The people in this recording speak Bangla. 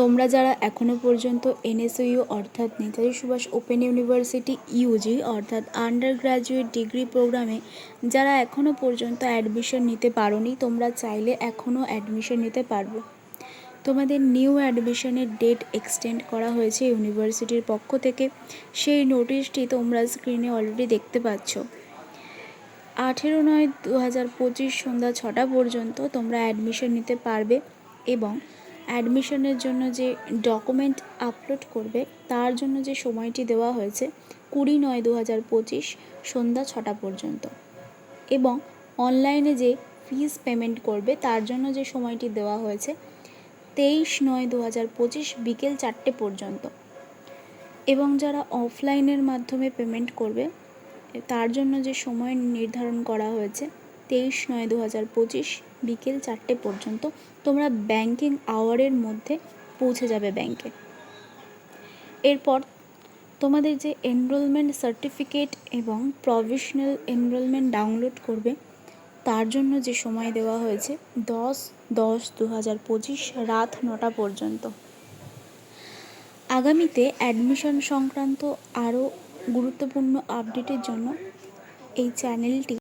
তোমরা যারা এখনও পর্যন্ত এনএসইউ অর্থাৎ Netaji Subhas open university UG অর্থাৎ আন্ডার গ্র্যাজুয়েট ডিগ্রি প্রোগ্রামে যারা এখনও পর্যন্ত অ্যাডমিশন নিতে পারোনি, তোমরা চাইলে এখনও অ্যাডমিশন নিতে পারবে। তোমাদের নিউ অ্যাডমিশনের ডেট এক্সটেন্ড করা হয়েছে ইউনিভার্সিটির পক্ষ থেকে। সেই নোটিশটি তোমরা স্ক্রিনে অলরেডি দেখতে পাচ্ছ। 18/9/2025 সন্ধ্যা 6টা পর্যন্ত তোমরা অ্যাডমিশন নিতে পারবে এবং অ্যাডমিশনের জন্য যে ডকুমেন্ট আপলোড করবে তার জন্য যে সময়টি দেওয়া হয়েছে 20/9/2025 সন্ধ্যা 6টা পর্যন্ত এবং অনলাইনে যে ফিস পেমেন্ট করবে তার জন্য যে সময়টি দেওয়া হয়েছে 23/9/2025 বিকেল 4টে পর্যন্ত এবং যারা অফলাইনের মাধ্যমে পেমেন্ট করবে তার জন্য যে সময় নির্ধারণ করা হয়েছে 23/9/2025 বিকেল 4টে পর্যন্ত। তোমরা ব্যাংকিং আওয়ারের মধ্যে পৌঁছে যাবে ব্যাংকে। এরপর তোমাদের যে এনরোলমেন্ট সার্টিফিকেট এবং প্রভিশনাল এনরোলমেন্ট ডাউনলোড করবে তার জন্য যে সময় দেওয়া হয়েছে 10/10/2025 রাত 9টা পর্যন্ত। আগামীতে অ্যাডমিশন সংক্রান্ত আরও গুরুত্বপূর্ণ আপডেটের জন্য এই চ্যানেলটি